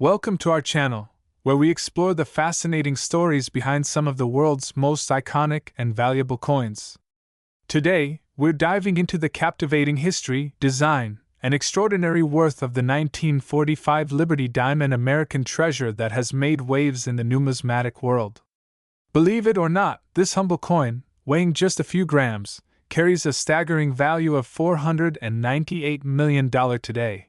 Welcome to our channel, where we explore the fascinating stories behind some of the world's most iconic and valuable coins. Today, we're diving into the captivating history, design, and extraordinary worth of the 1945 Liberty dime, an American treasure that has made waves in the numismatic world. Believe it or not, this humble coin, weighing just a few grams, carries a staggering value of $498 million today.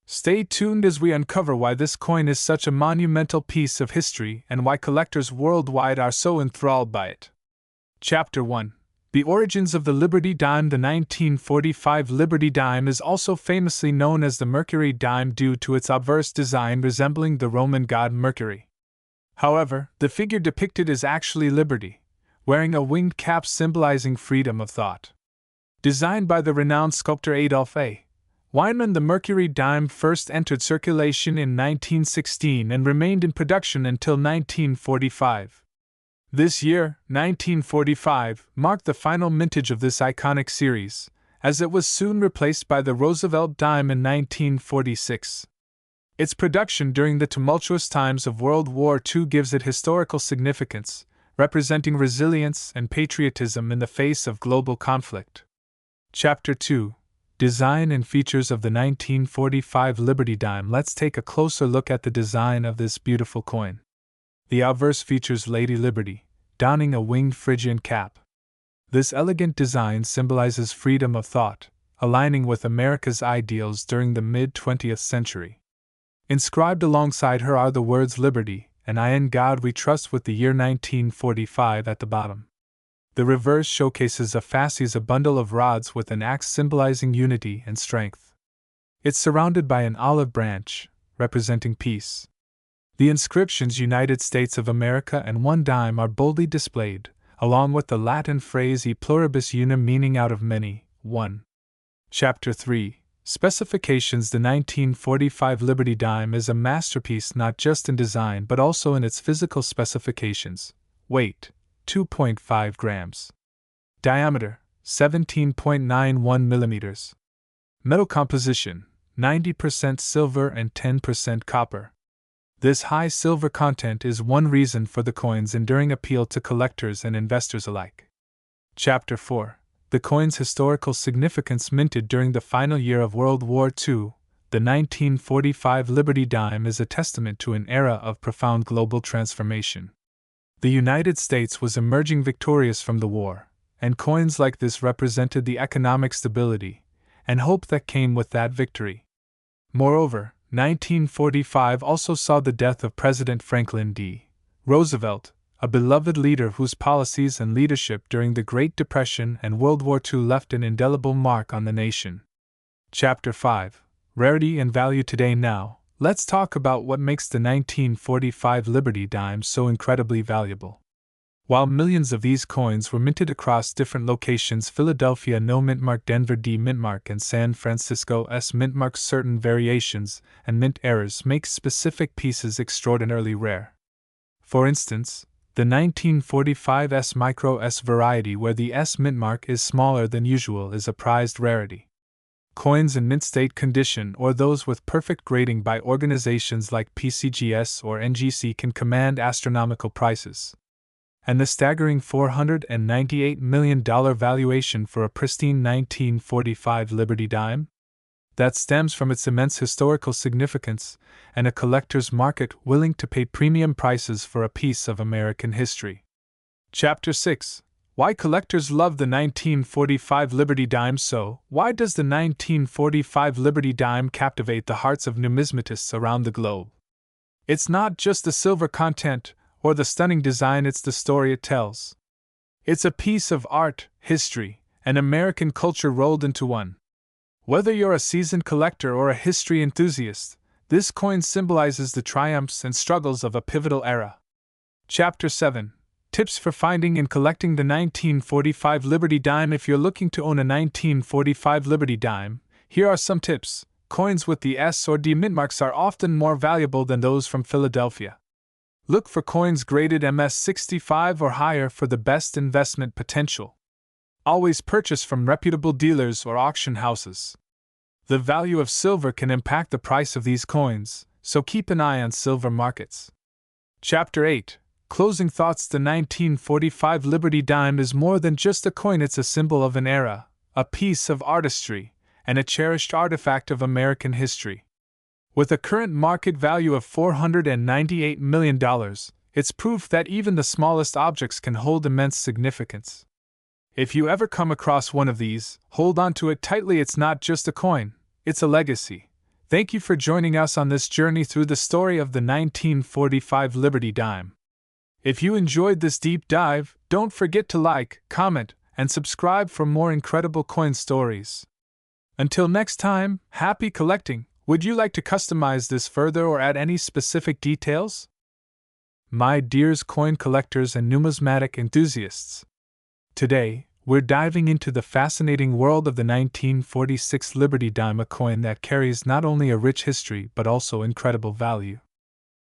Stay tuned as we uncover why this coin is such a monumental piece of history and why collectors worldwide are so enthralled by it. Chapter 1: The Origins of the Liberty Dime. The 1945 Liberty dime is also famously known as the Mercury dime due to its obverse design resembling the Roman god Mercury. However, the figure depicted is actually Liberty, wearing a winged cap symbolizing freedom of thought. Designed by the renowned sculptor Adolf A. Weinman, the Mercury dime first entered circulation in 1916 and remained in production until 1945. This year, 1945, marked the final mintage of this iconic series, as it was soon replaced by the Roosevelt dime in 1946. Its production during the tumultuous times of World War II gives it historical significance, representing resilience and patriotism in the face of global conflict. Chapter 2: Design and Features of the 1945 Liberty dime. Let's take a closer look at the design of this beautiful coin. The obverse features Lady Liberty, donning a winged Phrygian cap. This elegant design symbolizes freedom of thought, aligning with America's ideals during the mid-20th century. Inscribed alongside her are the words "Liberty" and "I in God We Trust," with the year 1945 at the bottom. The reverse showcases a fasces, a bundle of rods with an axe symbolizing unity and strength. It's surrounded by an olive branch, representing peace. The inscriptions "United States of America" and "One Dime" are boldly displayed, along with the Latin phrase "E pluribus unum," meaning out of many, one. Chapter 3: Specifications. The 1945 Liberty dime is a masterpiece not just in design but also in its physical specifications. Weight: 2.5 grams. Diameter: 17.91 millimeters. Metal composition: 90% silver and 10% copper. This high silver content is one reason for the coin's enduring appeal to collectors and investors alike. Chapter 4: The coin's historical significance. Minted during the final year of World War II, the 1945 Liberty dime is a testament to an era of profound global transformation. The United States was emerging victorious from the war, and coins like this represented the economic stability and hope that came with that victory. Moreover, 1945 also saw the death of President Franklin D. Roosevelt, a beloved leader whose policies and leadership during the Great Depression and World War II left an indelible mark on the nation. Chapter 5: Rarity and Value. Today. Now, let's talk about what makes the 1945 Liberty dime so incredibly valuable. While millions of these coins were minted across different locations — Philadelphia No Mintmark, Denver D Mintmark, and San Francisco S Mintmark — certain variations and mint errors make specific pieces extraordinarily rare. For instance, the 1945 S Micro S variety, where the S mintmark is smaller than usual, is a prized rarity. Coins in mint state condition, or those with perfect grading by organizations like PCGS or NGC, can command astronomical prices. And the staggering $498 million valuation for a pristine 1945 Liberty dime? That stems from its immense historical significance and a collector's market willing to pay premium prices for a piece of American history. Chapter 6: Why collectors love the 1945 Liberty dime. So, why does the 1945 Liberty dime captivate the hearts of numismatists around the globe? It's not just the silver content or the stunning design, it's the story it tells. It's a piece of art, history, and American culture rolled into one. Whether you're a seasoned collector or a history enthusiast, this coin symbolizes the triumphs and struggles of a pivotal era. Chapter 7: Tips for finding and collecting the 1945 Liberty dime. If you're looking to own a 1945 Liberty dime, here are some tips. Coins with the S or D mintmarks are often more valuable than those from Philadelphia. Look for coins graded MS-65 or higher for the best investment potential. Always purchase from reputable dealers or auction houses. The value of silver can impact the price of these coins, so keep an eye on silver markets. Chapter 8. Closing Thoughts. The 1945 Liberty Dime is more than just a coin, it's a symbol of an era, a piece of artistry, and a cherished artifact of American history. With a current market value of $498 million, it's proof that even the smallest objects can hold immense significance. If you ever come across one of these, hold on to it tightly. It's not just a coin, it's a legacy. Thank you for joining us on this journey through the story of the 1945 Liberty Dime. If you enjoyed this deep dive, don't forget to like, comment, and subscribe for more incredible coin stories. Until next time, happy collecting! Would you like to customize this further or add any specific details? My dears coin collectors and numismatic enthusiasts, today, we're diving into the fascinating world of the 1946 Liberty Dime, a coin that carries not only a rich history but also incredible value.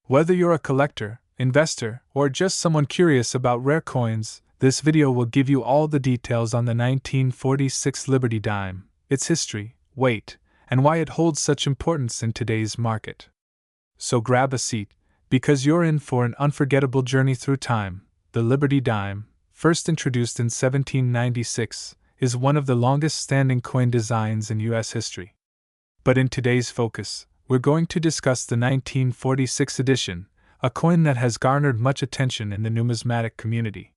Whether you're a collector, investor, or just someone curious about rare coins, this video will give you all the details on the 1946 Liberty Dime, its history, weight, and why it holds such importance in today's market. So grab a seat, because you're in for an unforgettable journey through time. The Liberty Dime, first introduced in 1796, is one of the longest-standing coin designs in U.S. history. But in today's focus, we're going to discuss the 1946 edition, a coin that has garnered much attention in the numismatic community.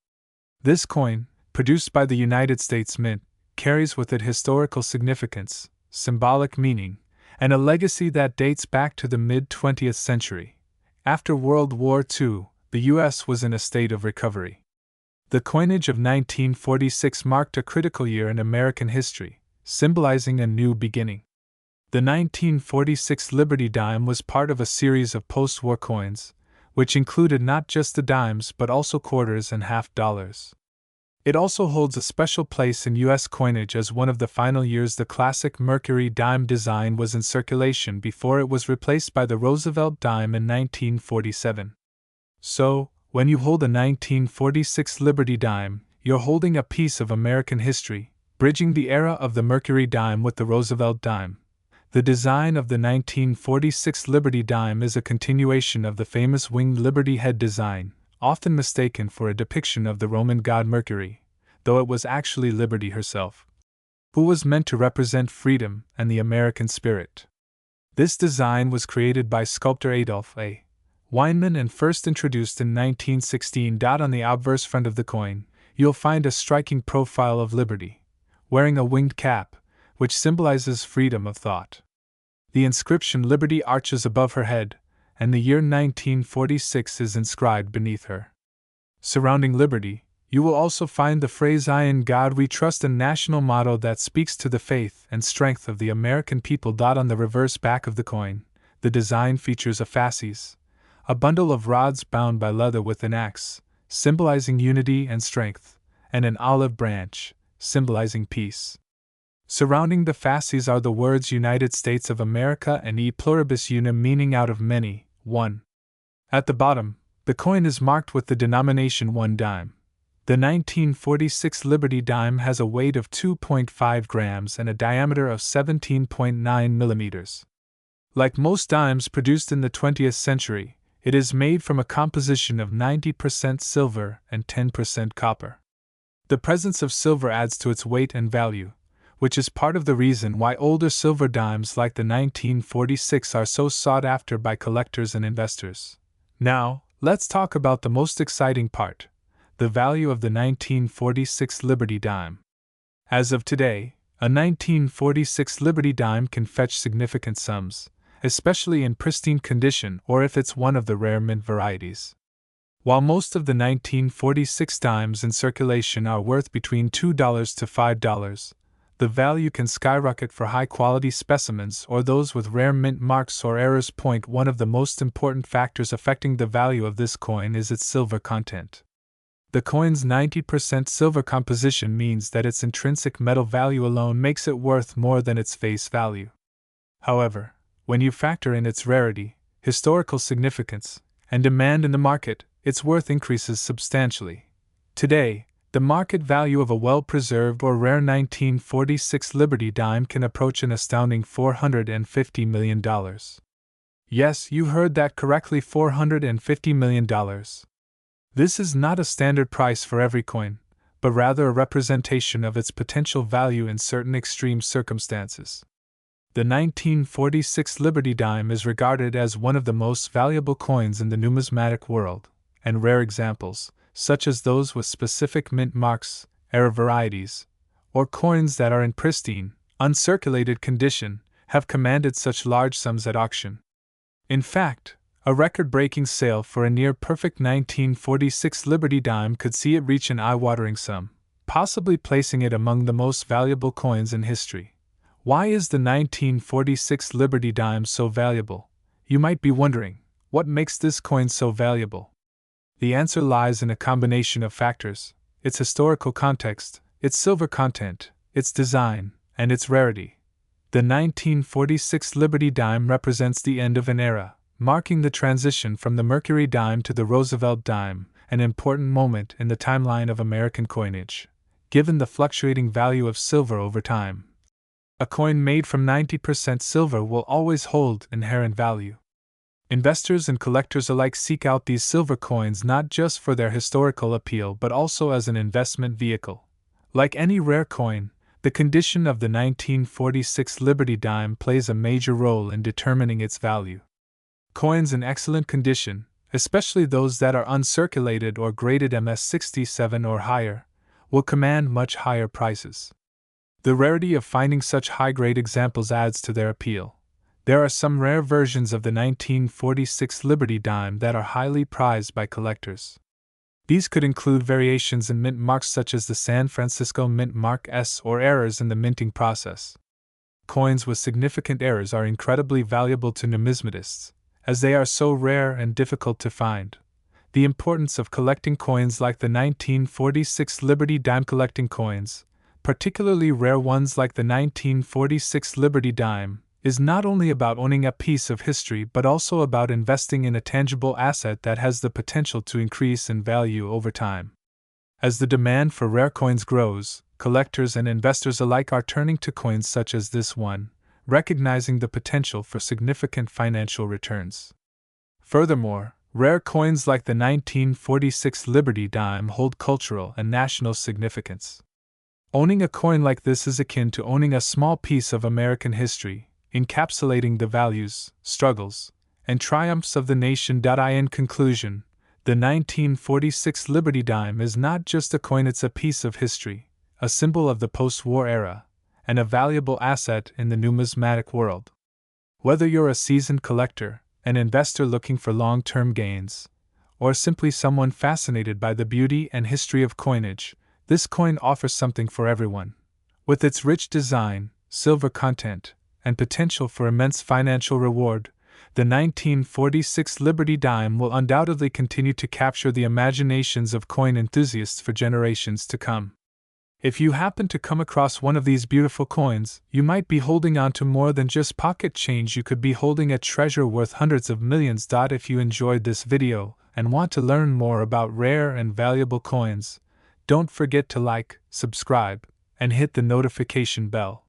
This coin, produced by the United States Mint, carries with it historical significance, symbolic meaning, and a legacy that dates back to the mid-20th century. After World War II, the U.S. was in a state of recovery. The coinage of 1946 marked a critical year in American history, symbolizing a new beginning. The 1946 Liberty Dime was part of a series of post-war coins, which included not just the dimes but also quarters and half dollars. It also holds a special place in U.S. coinage as one of the final years the classic Mercury dime design was in circulation before it was replaced by the Roosevelt dime in 1947. So, when you hold a 1946 Liberty Dime, you're holding a piece of American history, bridging the era of the Mercury dime with the Roosevelt dime. The design of the 1946 Liberty Dime is a continuation of the famous winged Liberty head design, often mistaken for a depiction of the Roman god Mercury, though it was actually Liberty herself, who was meant to represent freedom and the American spirit. This design was created by sculptor Adolf A. Weinman and first introduced in 1916. On the obverse front of the coin, you'll find a striking profile of Liberty, wearing a winged cap, which symbolizes freedom of thought. The inscription Liberty arches above her head, and the year 1946 is inscribed beneath her. Surrounding Liberty, you will also find the phrase "I in God We Trust," a national motto that speaks to the faith and strength of the American people. On the reverse back of the coin, the design features a fasces, a bundle of rods bound by leather with an axe, symbolizing unity and strength, and an olive branch, symbolizing peace. Surrounding the fasces are the words United States of America and E pluribus unum, meaning out of many, one. At the bottom, the coin is marked with the denomination 1 dime. The 1946 Liberty Dime has a weight of 2.5 grams and a diameter of 17.9 millimeters. Like most dimes produced in the 20th century, it is made from a composition of 90% silver and 10% copper. The presence of silver adds to its weight and value, which is part of the reason why older silver dimes like the 1946 are so sought after by collectors and investors. Now, let's talk about the most exciting part: the value of the 1946 Liberty Dime. As of today, a 1946 Liberty Dime can fetch significant sums, especially in pristine condition or if it's one of the rare mint varieties. While most of the 1946 dimes in circulation are worth between $2 to $5, the value can skyrocket for high-quality specimens or those with rare mint marks or errors. One of the most important factors affecting the value of this coin is its silver content. The coin's 90% silver composition means that its intrinsic metal value alone makes it worth more than its face value. However, when you factor in its rarity, historical significance, and demand in the market, its worth increases substantially. Today, the market value of a well-preserved or rare 1946 Liberty Dime can approach an astounding $450 million. Yes, you heard that correctly, $450 million. This is not a standard price for every coin, but rather a representation of its potential value in certain extreme circumstances. The 1946 Liberty dime is regarded as one of the most valuable coins in the numismatic world, and rare examples, such as those with specific mint marks, era varieties, or coins that are in pristine, uncirculated condition, have commanded such large sums at auction. In fact, a record-breaking sale for a near-perfect 1946 Liberty dime could see it reach an eye-watering sum, possibly placing it among the most valuable coins in history. Why is the 1946 Liberty dime so valuable? You might be wondering, what makes this coin so valuable? The answer lies in a combination of factors: its historical context, its silver content, its design, and its rarity. The 1946 Liberty dime represents the end of an era, marking the transition from the Mercury dime to the Roosevelt dime, an important moment in the timeline of American coinage, given the fluctuating value of silver over time. A coin made from 90% silver will always hold inherent value. Investors and collectors alike seek out these silver coins not just for their historical appeal but also as an investment vehicle. Like any rare coin, the condition of the 1946 Liberty dime plays a major role in determining its value. Coins in excellent condition, especially those that are uncirculated or graded MS67 or higher, will command much higher prices. The rarity of finding such high-grade examples adds to their appeal. There are some rare versions of the 1946 Liberty dime that are highly prized by collectors. These could include variations in mint marks such as the San Francisco Mint Mark S or errors in the minting process. Coins with significant errors are incredibly valuable to numismatists, as they are so rare and difficult to find. The importance of collecting coins like the 1946 Liberty dime. Collecting coins, particularly rare ones like the 1946 Liberty dime, is not only about owning a piece of history but also about investing in a tangible asset that has the potential to increase in value over time. As the demand for rare coins grows, collectors and investors alike are turning to coins such as this one, recognizing the potential for significant financial returns. Furthermore, rare coins like the 1946 Liberty dime hold cultural and national significance. Owning a coin like this is akin to owning a small piece of American history, encapsulating the values, struggles, and triumphs of the nation. In conclusion, the 1946 Liberty dime is not just a coin, it's a piece of history, a symbol of the post-war era, and a valuable asset in the numismatic world. Whether you're a seasoned collector, an investor looking for long-term gains, or simply someone fascinated by the beauty and history of coinage, this coin offers something for everyone. With its rich design, silver content, and potential for immense financial reward, the 1946 Liberty dime will undoubtedly continue to capture the imaginations of coin enthusiasts for generations to come. If you happen to come across one of these beautiful coins, you might be holding on to more than just pocket change. You could be holding a treasure worth hundreds of millions. If you enjoyed this video and want to learn more about rare and valuable coins, don't forget to like, subscribe, and hit the notification bell.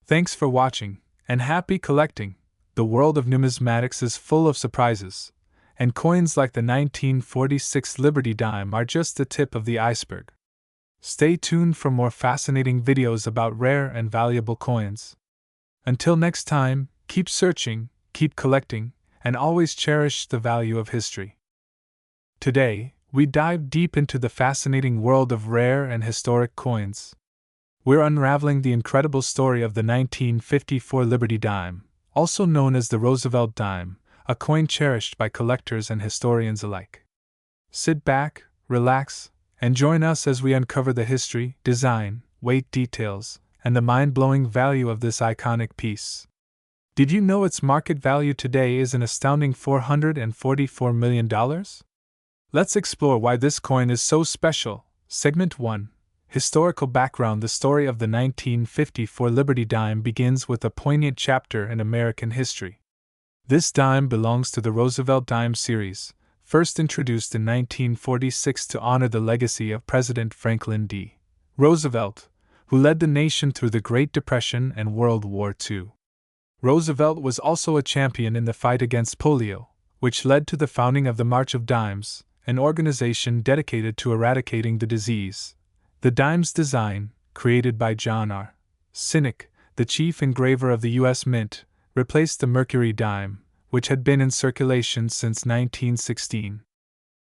Thanks for watching, and happy collecting! The world of numismatics is full of surprises, and coins like the 1946 Liberty dime are just the tip of the iceberg. Stay tuned for more fascinating videos about rare and valuable coins. Until next time, keep searching, keep collecting, and always cherish the value of history. Today, we dive deep into the fascinating world of rare and historic coins. We're unraveling the incredible story of the 1954 Liberty dime, also known as the Roosevelt dime, a coin cherished by collectors and historians alike. Sit back, relax, and join us as we uncover the history, design, weight details, and the mind-blowing value of this iconic piece. Did you know its market value today is an astounding $444 million? Let's explore why this coin is so special. Segment 1. Historical background. The story of the 1954 Liberty dime begins with a poignant chapter in American history. This dime belongs to the Roosevelt dime series, first introduced in 1946 to honor the legacy of President Franklin D. Roosevelt, who led the nation through the Great Depression and World War II. Roosevelt was also a champion in the fight against polio, which led to the founding of the March of Dimes, an organization dedicated to eradicating the disease. The dime's design, created by John R. Sinek, the chief engraver of the U.S. Mint, replaced the Mercury dime, which had been in circulation since 1916.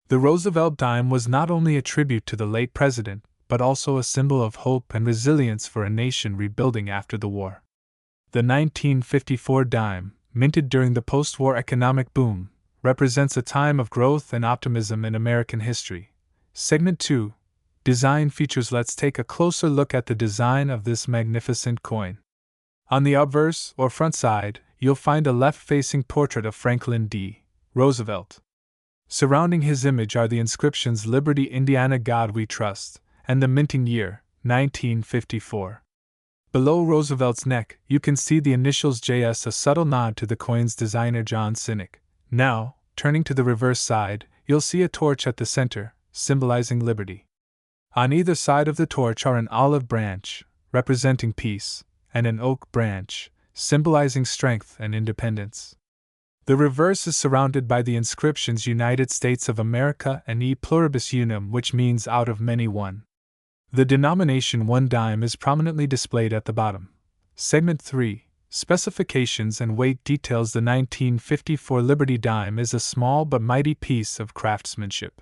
The Roosevelt dime was not only a tribute to the late president, but also a symbol of hope and resilience for a nation rebuilding after the war. The 1954 dime, minted during the post-war economic boom, represents a time of growth and optimism in American history. Segment 2. Design features. Let's take a closer look at the design of this magnificent coin. On the obverse, or front side, you'll find a left-facing portrait of Franklin D. Roosevelt. Surrounding his image are the inscriptions Liberty, Indiana, God We Trust, and the minting year, 1954. Below Roosevelt's neck, you can see the initials JS, a subtle nod to the coin's designer John Sinek. Now, turning to the reverse side, you'll see a torch at the center, symbolizing liberty. On either side of the torch are an olive branch, representing peace, and an oak branch, symbolizing strength and independence. The reverse is surrounded by the inscriptions United States of America and E pluribus unum, which means out of many one. The denomination 1 dime is prominently displayed at the bottom. Segment 3. Specifications and weight details. The 1954 Liberty dime is a small but mighty piece of craftsmanship.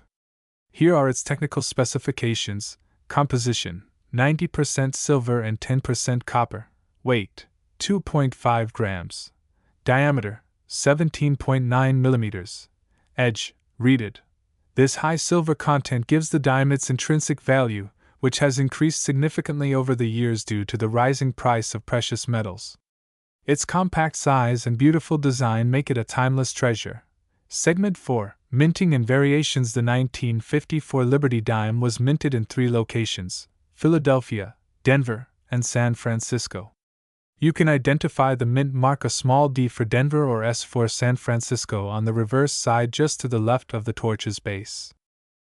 Here are its technical specifications. Composition: 90% silver and 10% copper. Weight: 2.5 grams. Diameter: 17.9 millimeters. Edge: reeded. This high silver content gives the dime its intrinsic value, which has increased significantly over the years due to the rising price of precious metals. Its compact size and beautiful design make it a timeless treasure. Segment 4. Minting and variations. The 1954 Liberty dime was minted in 3 locations: Philadelphia, Denver, and San Francisco. You can identify the mint mark, a small D for Denver or S for San Francisco, on the reverse side just to the left of the torch's base.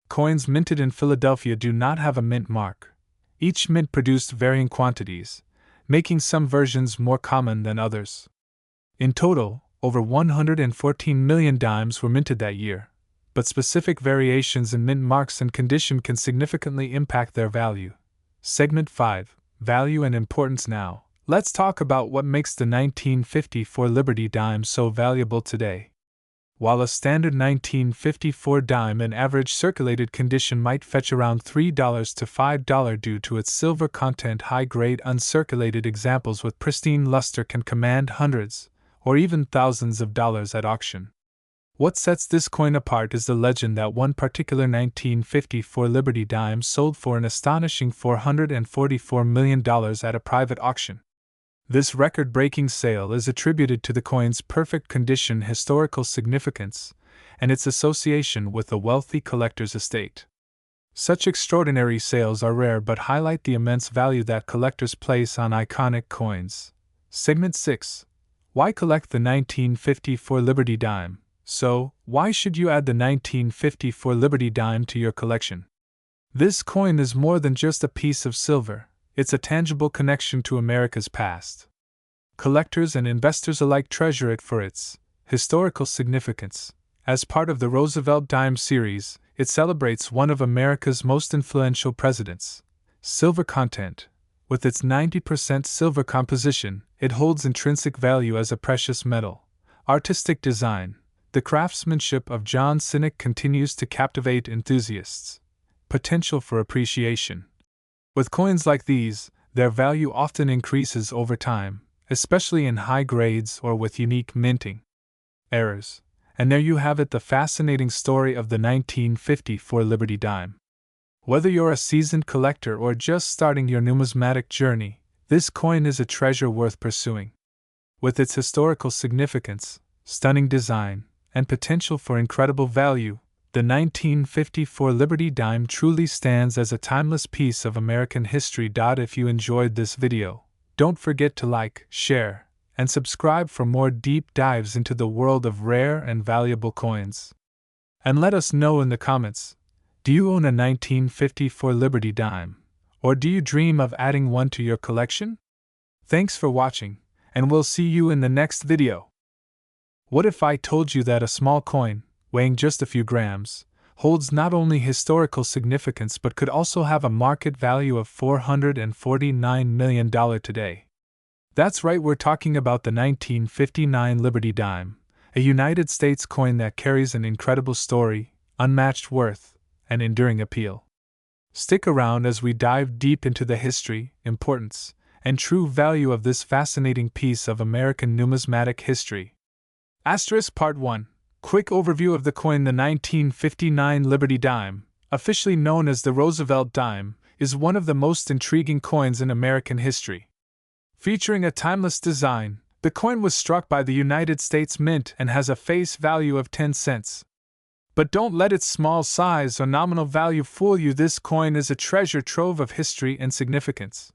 Coins minted in Philadelphia do not have a mint mark. Each mint produced varying quantities, making some versions more common than others. In total, over 114 million dimes were minted that year, but specific variations in mint marks and condition can significantly impact their value. Segment 5. Value and importance. Now, let's talk about what makes the 1954 Liberty dime so valuable today. While a standard 1954 dime in average circulated condition might fetch around $3 to $5 due to its silver content, high-grade uncirculated examples with pristine luster can command hundreds, or even thousands of dollars at auction. What sets this coin apart is the legend that one particular 1954 Liberty dime sold for an astonishing $444 million at a private auction. This record-breaking sale is attributed to the coin's perfect condition, historical significance, and its association with a wealthy collector's estate. Such extraordinary sales are rare but highlight the immense value that collectors place on iconic coins. Segment 6. Why collect the 1954 Liberty dime? So, why should you add the 1954 Liberty dime to your collection? This coin is more than just a piece of silver. It's a tangible connection to America's past. Collectors and investors alike treasure it for its historical significance. As part of the Roosevelt Dime series, it celebrates one of America's most influential presidents. Silver content. With its 90% silver composition, it holds intrinsic value as a precious metal. Artistic design. The craftsmanship of John Sinek continues to captivate enthusiasts. Potential for appreciation. With coins like these, their value often increases over time, especially in high grades or with unique minting errors. And there you have it, the fascinating story of the 1954 Liberty dime. Whether you're a seasoned collector or just starting your numismatic journey, this coin is a treasure worth pursuing. With its historical significance, stunning design, and potential for incredible value, the 1954 Liberty dime truly stands as a timeless piece of American history. If you enjoyed this video, don't forget to like, share, and subscribe for more deep dives into the world of rare and valuable coins. And let us know in the comments, do you own a 1954 Liberty dime? Or do you dream of adding one to your collection? Thanks for watching, and we'll see you in the next video. What if I told you that a small coin, weighing just a few grams, holds not only historical significance but could also have a market value of $449 million today? That's right, we're talking about the 1959 Liberty Dime, a United States coin that carries an incredible story, unmatched worth, and enduring appeal. Stick around as we dive deep into the history, importance, and true value of this fascinating piece of American numismatic history. Asterisk Part 1. Quick overview of the coin. The 1959 Liberty Dime, officially known as the Roosevelt Dime, is one of the most intriguing coins in American history. Featuring a timeless design, the coin was struck by the United States Mint and has a face value of 10 cents. But don't let its small size or nominal value fool you. This coin is a treasure trove of history and significance.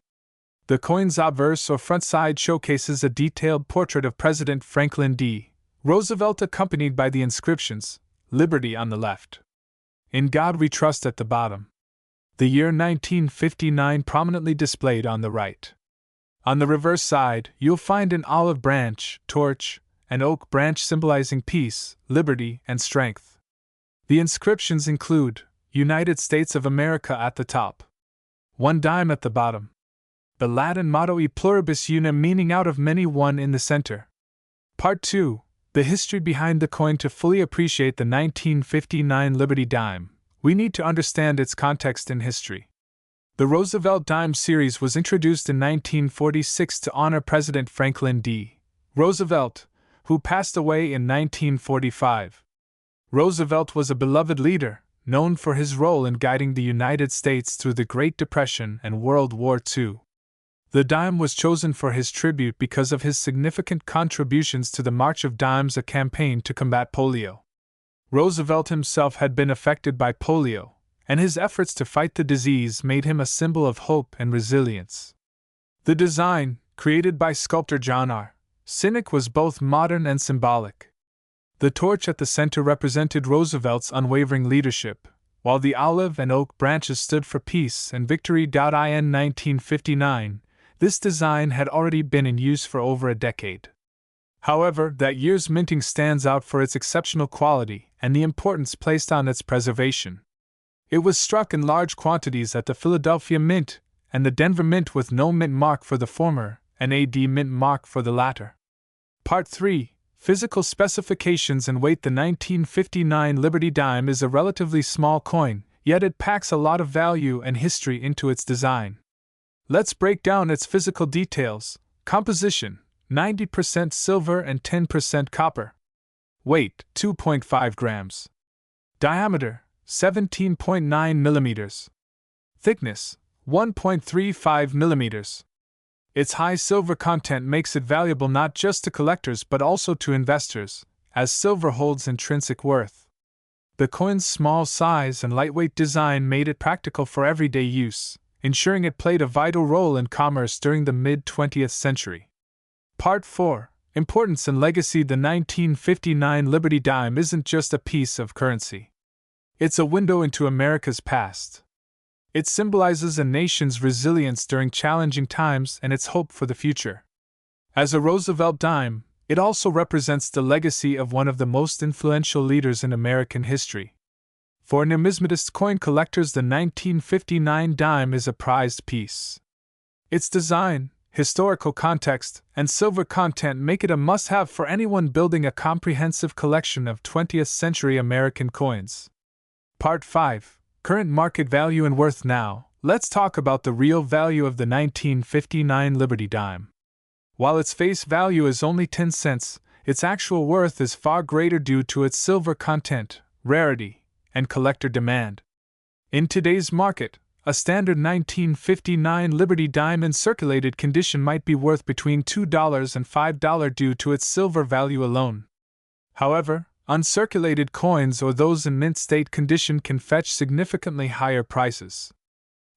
The coin's obverse or front side showcases a detailed portrait of President Franklin D. Roosevelt, accompanied by the inscriptions, "Liberty" on the left, "In God We Trust" at the bottom. The year 1959 prominently displayed on the right. On the reverse side, you'll find an olive branch, torch, and oak branch symbolizing peace, liberty, and strength. The inscriptions include United States of America at the top, one dime at the bottom, the Latin motto E pluribus unum, meaning out of many one, in the center. Part 2. The history behind the coin. To fully appreciate the 1959 Liberty Dime, we need to understand its context in history. The Roosevelt Dime series was introduced in 1946 to honor President Franklin D. Roosevelt, who passed away in 1945. Roosevelt was a beloved leader, known for his role in guiding the United States through the Great Depression and World War II. The dime was chosen for his tribute because of his significant contributions to the March of Dimes, a campaign to combat polio. Roosevelt himself had been affected by polio, and his efforts to fight the disease made him a symbol of hope and resilience. The design, created by sculptor John R. Sinek, was both modern and symbolic. The torch at the center represented Roosevelt's unwavering leadership, while the olive and oak branches stood for peace and victory. In 1959, this design had already been in use for over a decade. However, that year's minting stands out for its exceptional quality and the importance placed on its preservation. It was struck in large quantities at the Philadelphia Mint and the Denver Mint, with no mint mark for the former and AD mint mark for the latter. Part 3. Physical specifications and weight. The 1959 Liberty Dime is a relatively small coin, yet it packs a lot of value and history into its design. Let's break down its physical details. Composition: 90% silver and 10% copper. Weight: 2.5 grams. Diameter: 17.9 millimeters. Thickness: 1.35 millimeters. Its high silver content makes it valuable not just to collectors but also to investors, as silver holds intrinsic worth. The coin's small size and lightweight design made it practical for everyday use, ensuring it played a vital role in commerce during the mid-20th century. Part 4. Importance and legacy. The 1959 Liberty Dime isn't just a piece of currency. It's a window into America's past. It symbolizes a nation's resilience during challenging times and its hope for the future. As a Roosevelt dime, it also represents the legacy of one of the most influential leaders in American history. For numismatist coin collectors, the 1959 dime is a prized piece. Its design, historical context, and silver content make it a must-have for anyone building a comprehensive collection of 20th-century American coins. Part 5. Current market value and worth. Now, let's talk about the real value of the 1959 Liberty Dime. While its face value is only 10 cents, its actual worth is far greater due to its silver content, rarity, and collector demand. In today's market, a standard 1959 Liberty Dime in circulated condition might be worth between $2 and $5 due to its silver value alone. However, uncirculated coins or those in mint state condition can fetch significantly higher prices.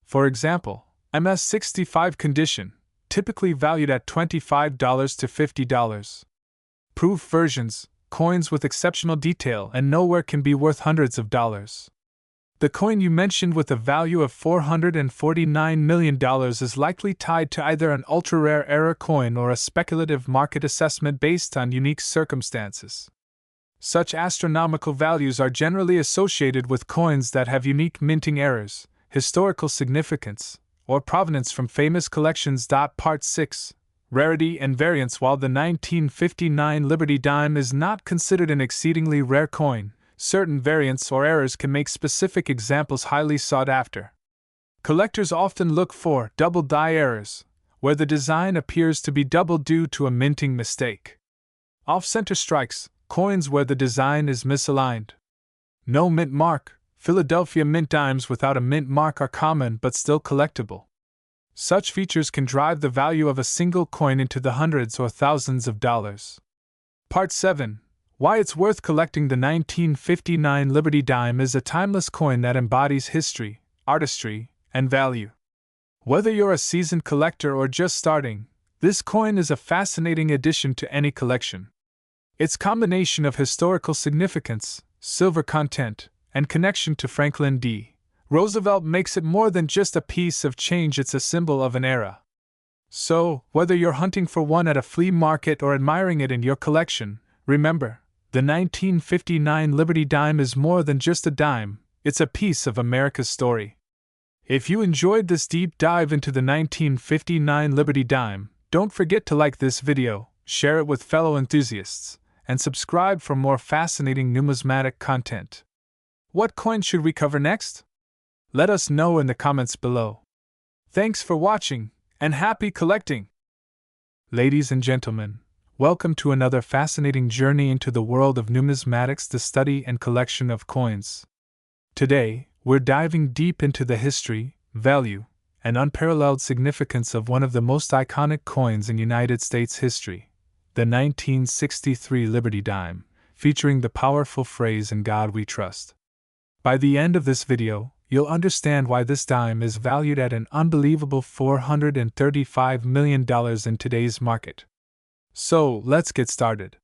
For example, MS-65 condition, typically valued at $25 to $50. Proof versions, coins with exceptional detail and nowhere, can be worth hundreds of dollars. The coin you mentioned with a value of $449 million is likely tied to either an ultra-rare era coin or a speculative market assessment based on unique circumstances. Such astronomical values are generally associated with coins that have unique minting errors, historical significance, or provenance from famous collections. Part 6. Rarity and variance. While the 1959 Liberty Dime is not considered an exceedingly rare coin, certain variants or errors can make specific examples highly sought after. Collectors often look for double die errors, where the design appears to be double due to a minting mistake. Off-center strikes, coins where the design is misaligned. No mint mark. Philadelphia mint dimes without a mint mark are common but still collectible. Such features can drive the value of a single coin into the hundreds or thousands of dollars. Part 7. Why it's worth collecting. The 1959 Liberty Dime is a timeless coin that embodies history, artistry, and value. Whether you're a seasoned collector or just starting, this coin is a fascinating addition to any collection. Its combination of historical significance, silver content, and connection to Franklin D. Roosevelt makes it more than just a piece of change. It's a symbol of an era. So, whether you're hunting for one at a flea market or admiring it in your collection, remember, the 1959 Liberty Dime is more than just a dime, it's a piece of America's story. If you enjoyed this deep dive into the 1959 Liberty Dime, don't forget to like this video, share it with fellow enthusiasts, and subscribe for more fascinating numismatic content. What coin should we cover next? Let us know in the comments below. Thanks for watching, and happy collecting! Ladies and gentlemen, welcome to another fascinating journey into the world of numismatics, the study and collection of coins. Today, we're diving deep into the history, value, and unparalleled significance of one of the most iconic coins in United States history, the 1963 Liberty Dime, featuring the powerful phrase "In God We Trust." By the end of this video, you'll understand why this dime is valued at an unbelievable $435 million in today's market. So, let's get started.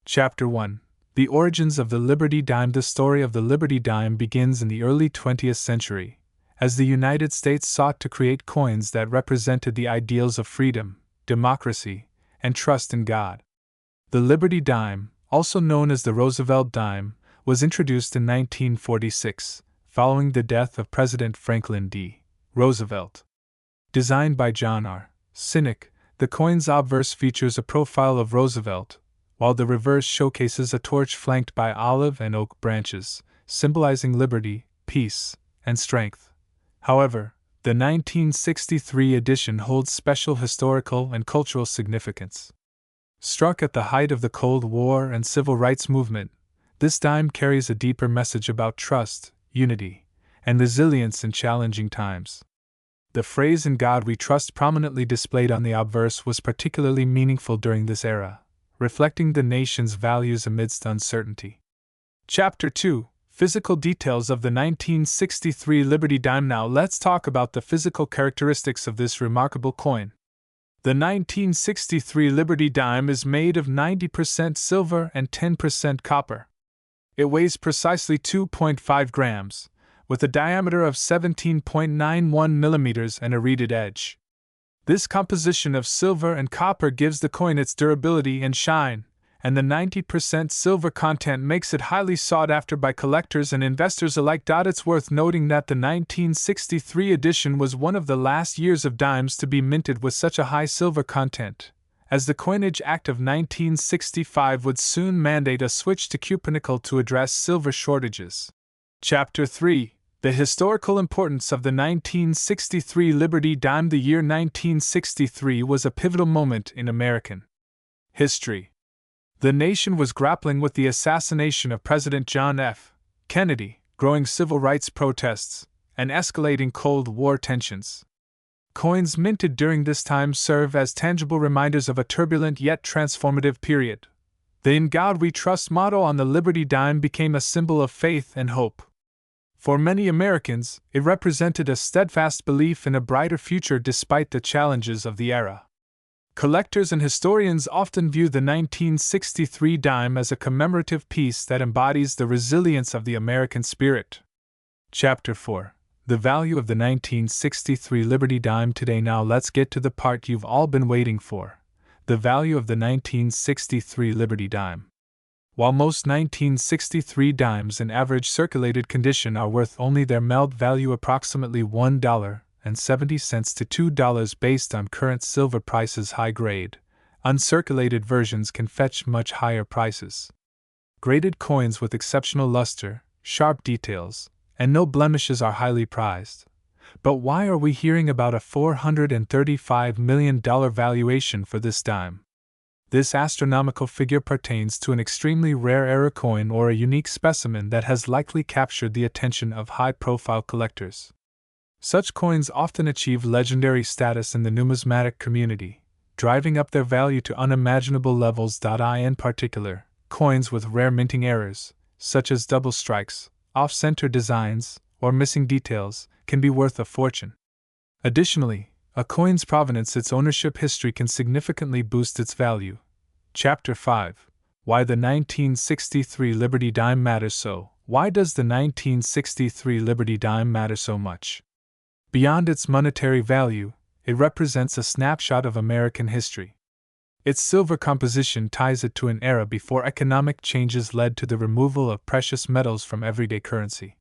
Chapter 1. The Origins of the Liberty Dime. The story of the Liberty Dime begins in the early 20th century, as the United States sought to create coins that represented the ideals of freedom, democracy, and trust in God. The Liberty Dime, also known as the Roosevelt Dime, was introduced in 1946, following the death of President Franklin D. Roosevelt. Designed by John R. Sinek, the coin's obverse features a profile of Roosevelt, while the reverse showcases a torch flanked by olive and oak branches, symbolizing liberty, peace, and strength. However, the 1963 edition holds special historical and cultural significance. Struck at the height of the Cold War and Civil Rights Movement, this dime carries a deeper message about trust, unity, and resilience in challenging times. The phrase "In God We Trust" prominently displayed on the obverse was particularly meaningful during this era, reflecting the nation's values amidst uncertainty. Chapter 2. Physical details of the 1963 Liberty Dime. Now let's talk about the physical characteristics of this remarkable coin. The 1963 Liberty Dime is made of 90% silver and 10% copper. It weighs precisely 2.5 grams, with a diameter of 17.91 millimeters and a reeded edge. This composition of silver and copper gives the coin its durability and shine, and the 90% silver content makes it highly sought after by collectors and investors alike. It's worth noting that the 1963 edition was one of the last years of dimes to be minted with such a high silver content, as the Coinage Act of 1965 would soon mandate a switch to cupnickel to address silver shortages. Chapter 3. The historical importance of the 1963 Liberty Dime. The year 1963 was a pivotal moment in American history. The nation was grappling with the assassination of President John F. Kennedy, growing civil rights protests, and escalating Cold War tensions. Coins minted during this time serve as tangible reminders of a turbulent yet transformative period. The "In God We Trust" motto on the Liberty Dime became a symbol of faith and hope. For many Americans, it represented a steadfast belief in a brighter future despite the challenges of the era. Collectors and historians often view the 1963 dime as a commemorative piece that embodies the resilience of the American spirit. Chapter 4. The Value of the 1963 Liberty Dime. Today, now let's get to the part you've all been waiting for. The value of the 1963 Liberty Dime. While most 1963 dimes in average circulated condition are worth only their melt value, approximately $1.70 to $2 based on current silver prices, high-grade, uncirculated versions can fetch much higher prices. Graded coins with exceptional luster, sharp details, and no blemishes are highly prized. But why are we hearing about a $435 million valuation for this dime? This astronomical figure pertains to an extremely rare era coin or a unique specimen that has likely captured the attention of high-profile collectors. Such coins often achieve legendary status in the numismatic community, driving up their value to unimaginable levels. In particular, coins with rare minting errors, such as double strikes, off-center designs, or missing details, can be worth a fortune. Additionally, a coin's provenance, its ownership history, can significantly boost its value. Chapter 5. Why the 1963 Liberty Dime matters so. Why does the 1963 Liberty Dime matter so much? Beyond its monetary value, it represents a snapshot of American history. Its silver composition ties it to an era before economic changes led to the removal of precious metals from everyday currency.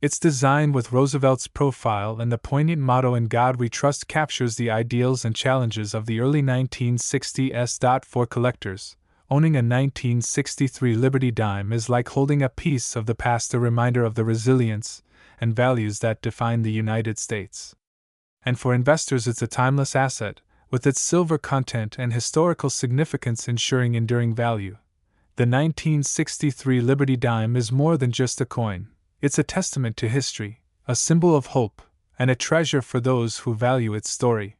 Its design, with Roosevelt's profile and the poignant motto "In God We Trust," captures the ideals and challenges of the early 1960s. For collectors, owning a 1963 Liberty Dime is like holding a piece of the past, a reminder of the resilience and values that define the United States. And for investors, it's a timeless asset, with its silver content and historical significance ensuring enduring value. The 1963 Liberty Dime is more than just a coin. It's a testament to history, a symbol of hope, and a treasure for those who value its story.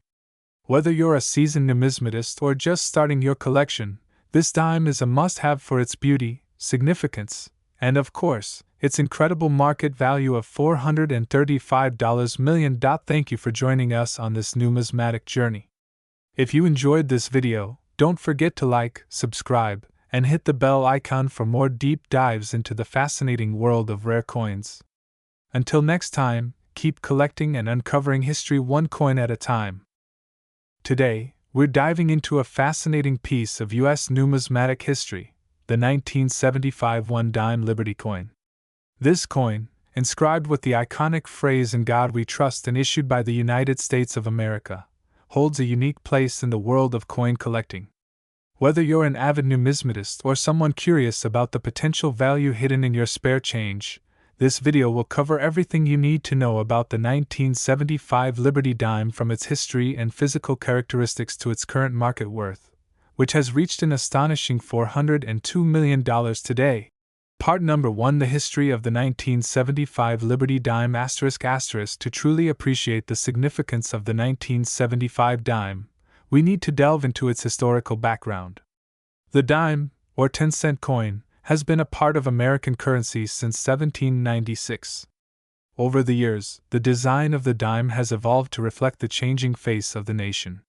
Whether you're a seasoned numismatist or just starting your collection, this dime is a must-have for its beauty, significance, and of course, its incredible market value of $435 million. Thank you for joining us on this numismatic journey. If you enjoyed this video, don't forget to like, subscribe, and hit the bell icon for more deep dives into the fascinating world of rare coins. Until next time, keep collecting and uncovering history one coin at a time. Today, we're diving into a fascinating piece of U.S. numismatic history, the 1975 one-dime Liberty coin. This coin, inscribed with the iconic phrase "In God We Trust" and issued by the United States of America, holds a unique place in the world of coin collecting. Whether you're an avid numismatist or someone curious about the potential value hidden in your spare change, this video will cover everything you need to know about the 1975 Liberty Dime, from its history and physical characteristics to its current market worth, which has reached an astonishing $402 million today. Part number 1: The history of the 1975 Liberty Dime ****. To truly appreciate the significance of the 1975 dime, we need to delve into its historical background. The dime, or 10-cent coin, has been a part of American currency since 1796. Over the years, the design of the dime has evolved to reflect the changing face of the nation.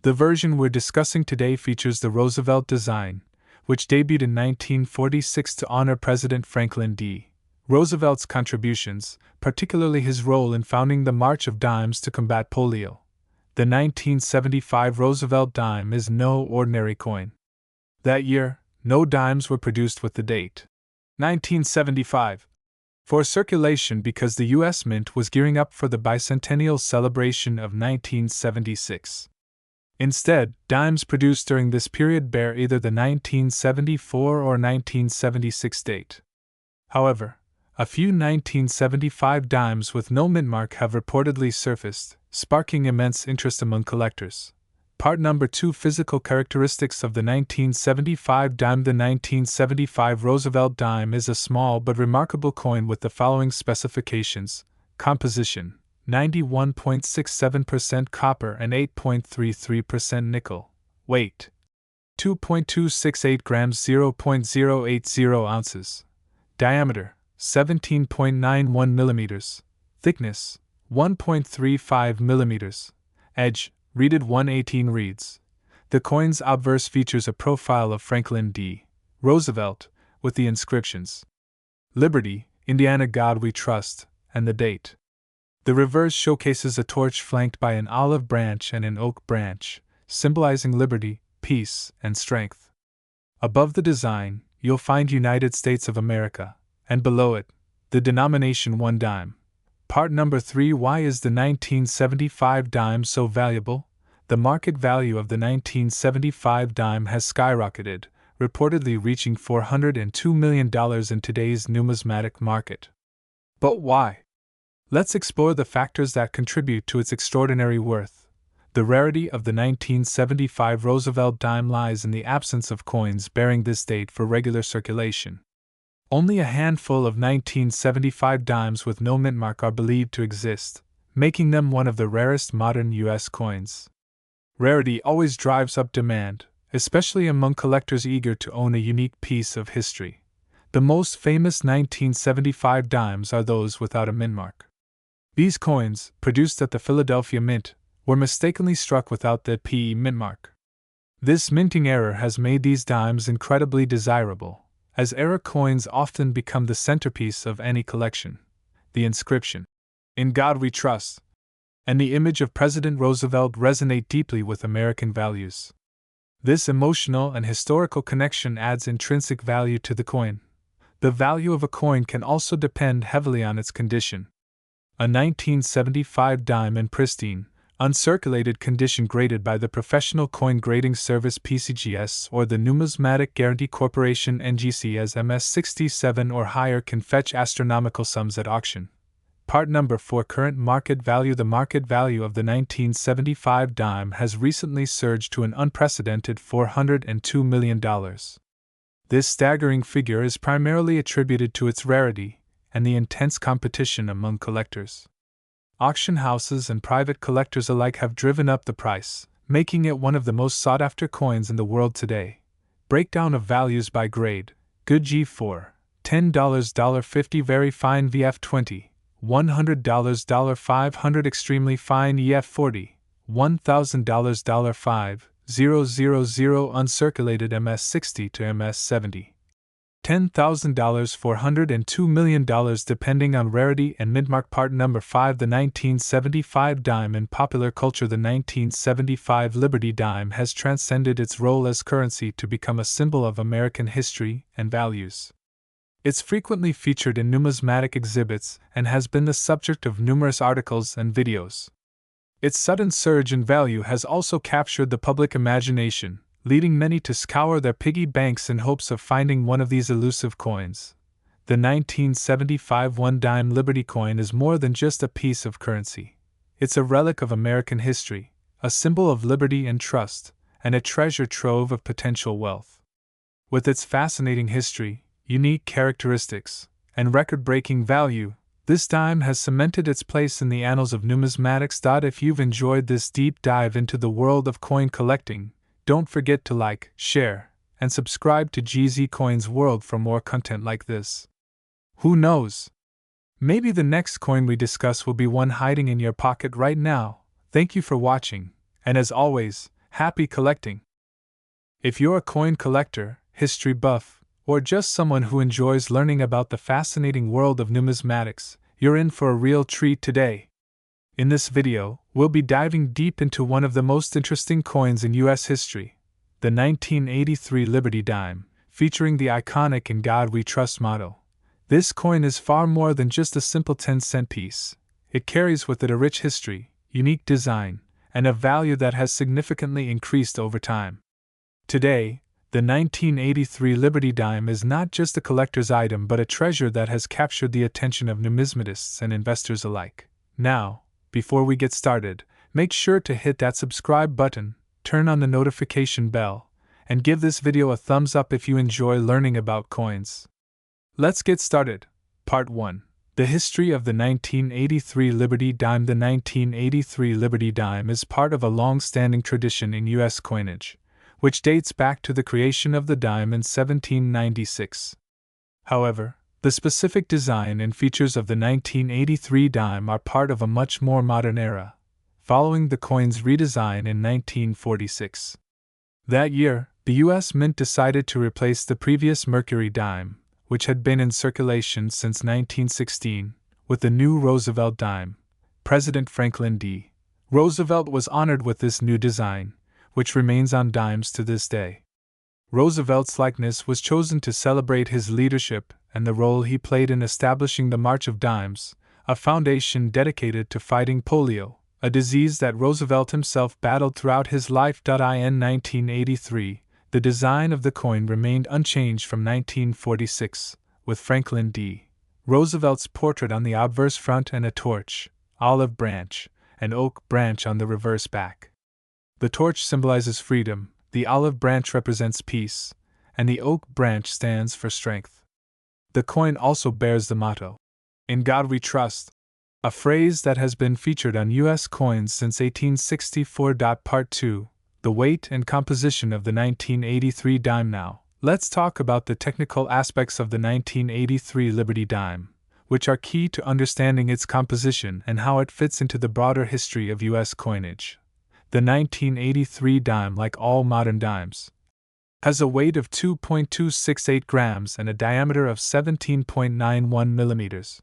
The version we're discussing today features the Roosevelt design, which debuted in 1946 to honor President Franklin D. Roosevelt's contributions, particularly his role in founding the March of Dimes to combat polio. The 1975 Roosevelt dime is no ordinary coin. That year, no dimes were produced with the date 1975 for circulation because the U.S. Mint was gearing up for the bicentennial celebration of 1976. Instead, dimes produced during this period bear either the 1974 or 1976 date. However, a few 1975 dimes with no mint mark have reportedly surfaced, sparking immense interest among collectors. Part number 2: Physical characteristics of the 1975 dime. The 1975 Roosevelt dime is a small but remarkable coin with the following specifications: composition, 91.67% copper and 8.33% nickel. Weight, 2.268 grams, 0.080 ounces. Diameter, 17.91 millimeters. Thickness, 1.35 millimeters. Edge, reeded 118 reeds. The coin's obverse features a profile of Franklin D. Roosevelt, with the inscriptions: Liberty, Indiana, God We Trust, and the date. The reverse showcases a torch flanked by an olive branch and an oak branch, symbolizing liberty, peace, and strength. Above the design, you'll find United States of America, and below it, the denomination 1 dime. Part number 3. Why is the 1975 dime so valuable? The market value of the 1975 dime has skyrocketed, reportedly reaching $402 million in today's numismatic market. But why? Let's explore the factors that contribute to its extraordinary worth. The rarity of the 1975 Roosevelt dime lies in the absence of coins bearing this date for regular circulation. Only a handful of 1975 dimes with no mint mark are believed to exist, making them one of the rarest modern U.S. coins. Rarity always drives up demand, especially among collectors eager to own a unique piece of history. The most famous 1975 dimes are those without a mint mark. These coins, produced at the Philadelphia Mint, were mistakenly struck without the PE mint mark. This minting error has made these dimes incredibly desirable, as error coins often become the centerpiece of any collection. The inscription, "In God We Trust," and the image of President Roosevelt resonate deeply with American values. This emotional and historical connection adds intrinsic value to the coin. The value of a coin can also depend heavily on its condition. A 1975 dime in pristine, uncirculated condition graded by the Professional Coin Grading Service PCGS or the Numismatic Guarantee Corporation NGC as MS67 or higher can fetch astronomical sums at auction. Part number 4. Current market value. The market value of the 1975 dime has recently surged to an unprecedented $402 million. This staggering figure is primarily attributed to its rarity and the intense competition among collectors. Auction houses and private collectors alike have driven up the price, making it one of the most sought-after coins in the world today. Breakdown of values by grade: good G4, $10 $50, very fine VF20, $100 $500, extremely fine EF40, $1,000 $5,000, uncirculated MS60 to MS70. $10,000 $402 million depending on rarity and mintmark. Part number 5. The 1975 dime. In popular culture, the 1975 Liberty dime has transcended its role as currency to become a symbol of American history and values. It's frequently featured in numismatic exhibits and has been the subject of numerous articles and videos. Its sudden surge in value has also captured the public imagination, leading many to scour their piggy banks in hopes of finding one of these elusive coins. The 1975 1-dime Liberty coin is more than just a piece of currency. It's a relic of American history, a symbol of liberty and trust, and a treasure trove of potential wealth. With its fascinating history, unique characteristics, and record-breaking value, this dime has cemented its place in the annals of numismatics. If you've enjoyed this deep dive into the world of coin collecting, don't forget to like, share, and subscribe to GZ Coins World for more content like this. Who knows? Maybe the next coin we discuss will be one hiding in your pocket right now. Thank you for watching, and as always, happy collecting! If you're a coin collector, history buff, or just someone who enjoys learning about the fascinating world of numismatics, you're in for a real treat today. In this video, we'll be diving deep into one of the most interesting coins in U.S. history, the 1983 Liberty dime, featuring the iconic "In God We Trust" motto. This coin is far more than just a simple 10-cent piece. It carries with it a rich history, unique design, and a value that has significantly increased over time. Today, the 1983 Liberty dime is not just a collector's item but a treasure that has captured the attention of numismatists and investors alike. Now, before we get started, make sure to hit that subscribe button, turn on the notification bell, and give this video a thumbs up if you enjoy learning about coins. Let's get started. Part 1. The history of the 1983 Liberty dime. The 1983 Liberty dime is part of a long-standing tradition in U.S. coinage, which dates back to the creation of the dime in 1796. However, the specific design and features of the 1983 dime are part of a much more modern era, following the coin's redesign in 1946. That year, the U.S. Mint decided to replace the previous Mercury dime, which had been in circulation since 1916, with the new Roosevelt dime. President Franklin D. Roosevelt was honored with this new design, which remains on dimes to this day. Roosevelt's likeness was chosen to celebrate his leadership and the role he played in establishing the March of Dimes, a foundation dedicated to fighting polio, a disease that Roosevelt himself battled throughout his life. In 1983, the design of the coin remained unchanged from 1946, with Franklin D. Roosevelt's portrait on the obverse front and a torch, olive branch, and oak branch on the reverse back. The torch symbolizes freedom, the olive branch represents peace, and the oak branch stands for strength. The coin also bears the motto, "In God We Trust," a phrase that has been featured on U.S. coins since 1864. Part 2. The weight and composition of the 1983 dime. Now, let's talk about the technical aspects of the 1983 Liberty dime, which are key to understanding its composition and how it fits into the broader history of U.S. coinage. The 1983 dime, like all modern dimes, has a weight of 2.268 grams and a diameter of 17.91 millimeters.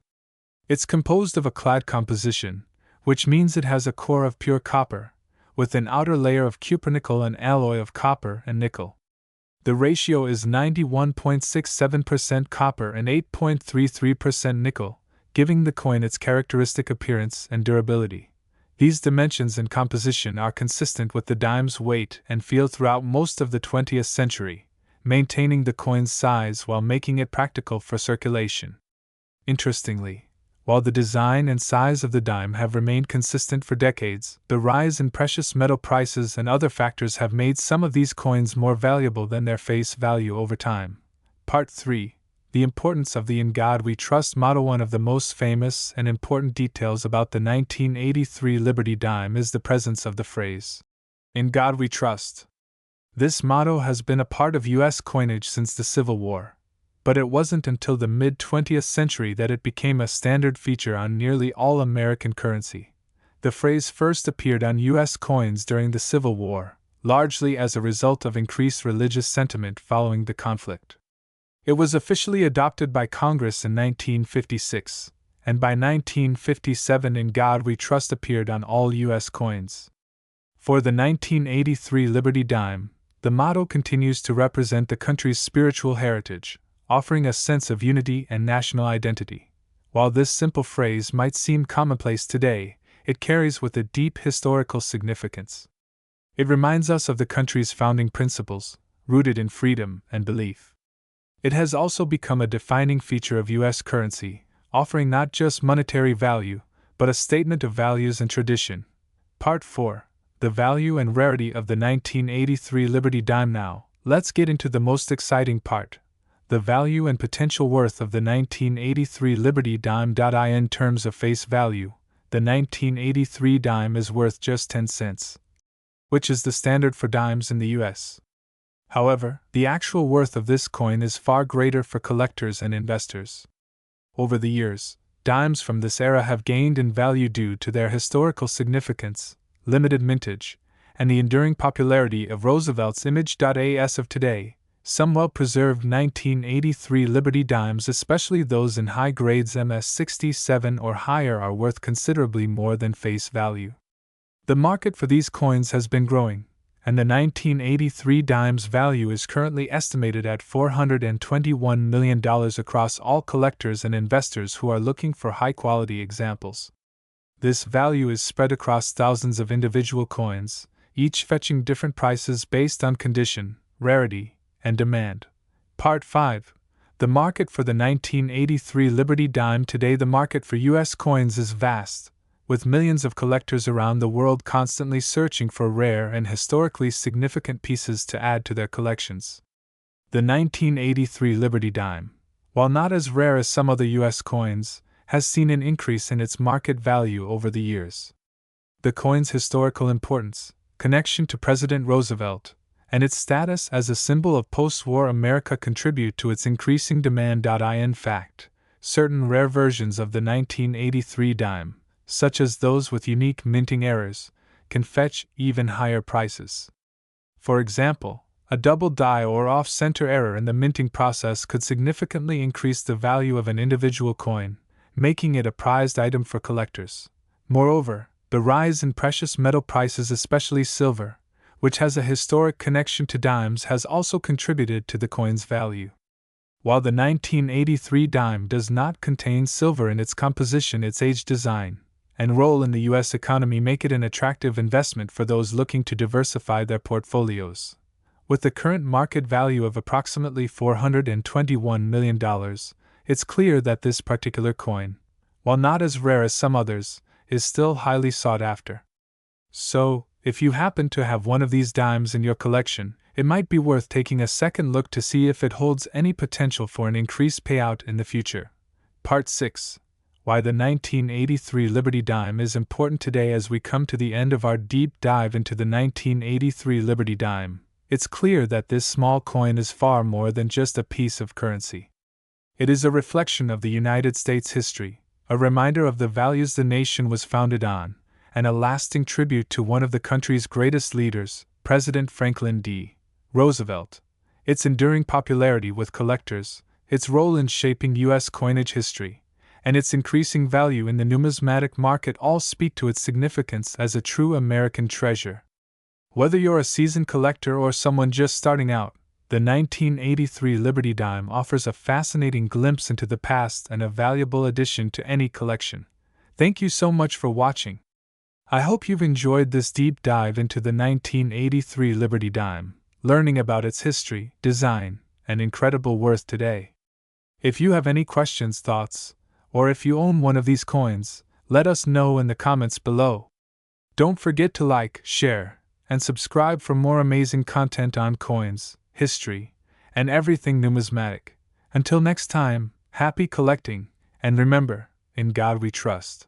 It's composed of a clad composition, which means it has a core of pure copper, with an outer layer of cupronickel and alloy of copper and nickel. The ratio is 91.67% copper and 8.33% nickel, giving the coin its characteristic appearance and durability. These dimensions and composition are consistent with the dime's weight and feel throughout most of the 20th century, maintaining the coin's size while making it practical for circulation. Interestingly, while the design and size of the dime have remained consistent for decades, the rise in precious metal prices and other factors have made some of these coins more valuable than their face value over time. Part 3. The importance of the "In God We Trust" motto. One of the most famous and important details about the 1983 Liberty dime is the presence of the phrase, "In God We Trust." This motto has been a part of U.S. coinage since the Civil War, but it wasn't until the mid-20th century that it became a standard feature on nearly all American currency. The phrase first appeared on U.S. coins during the Civil War, largely as a result of increased religious sentiment following the conflict. It was officially adopted by Congress in 1956, and by 1957 "In God We Trust" appeared on all U.S. coins. For the 1983 Liberty dime, the motto continues to represent the country's spiritual heritage, offering a sense of unity and national identity. While this simple phrase might seem commonplace today, it carries with it deep historical significance. It reminds us of the country's founding principles, rooted in freedom and belief. It has also become a defining feature of U.S. currency, offering not just monetary value, but a statement of values and tradition. Part 4. The value and rarity of the 1983 Liberty dime. Now, let's get into the most exciting part, the value and potential worth of the 1983 Liberty dime. In terms of face value, the 1983 dime is worth just 10 cents, which is the standard for dimes in the U.S. However, the actual worth of this coin is far greater for collectors and investors. Over the years, dimes from this era have gained in value due to their historical significance, limited mintage, and the enduring popularity of Roosevelt's image. As of today, some well-preserved 1983 Liberty dimes, especially those in high grades MS67 or higher, are worth considerably more than face value. The market for these coins has been growing, and the 1983 dime's value is currently estimated at $421 million across all collectors and investors who are looking for high-quality examples. This value is spread across thousands of individual coins, each fetching different prices based on condition, rarity, and demand. Part 5. The market for the 1983 Liberty dime. Today, the market for U.S. coins is vast, with millions of collectors around the world constantly searching for rare and historically significant pieces to add to their collections. The 1983 Liberty dime, while not as rare as some other U.S. coins, has seen an increase in its market value over the years. The coin's historical importance, connection to President Roosevelt, and its status as a symbol of post-war America contribute to its increasing demand. In fact, certain rare versions of the 1983 dime, such as those with unique minting errors, can fetch even higher prices. For example, a double die or off-center error in the minting process could significantly increase the value of an individual coin, making it a prized item for collectors. Moreover, the rise in precious metal prices, especially silver, which has a historic connection to dimes, has also contributed to the coin's value. While the 1983 dime does not contain silver in its composition, its age, design, and role in the U.S. economy make it an attractive investment for those looking to diversify their portfolios. With the current market value of approximately $421 million, it's clear that this particular coin, while not as rare as some others, is still highly sought after. So, if you happen to have one of these dimes in your collection, it might be worth taking a second look to see if it holds any potential for an increased payout in the future. Part 6. Why the 1983 Liberty Dime is important today. As we come to the end of our deep dive into the 1983 Liberty Dime, it's clear that this small coin is far more than just a piece of currency. It is a reflection of the United States history, a reminder of the values the nation was founded on, and a lasting tribute to one of the country's greatest leaders, President Franklin D. Roosevelt. Its enduring popularity with collectors, its role in shaping U.S. coinage history, and its increasing value in the numismatic market all speak to its significance as a true American treasure. Whether you're a seasoned collector or someone just starting out, the 1983 Liberty Dime offers a fascinating glimpse into the past and a valuable addition to any collection. Thank you so much for watching. I hope you've enjoyed this deep dive into the 1983 Liberty Dime, learning about its history, design, and incredible worth today. If you have any questions, thoughts, or if you own one of these coins, let us know in the comments below. Don't forget to like, share, and subscribe for more amazing content on coins, history, and everything numismatic. Until next time, happy collecting, and remember, in God we trust.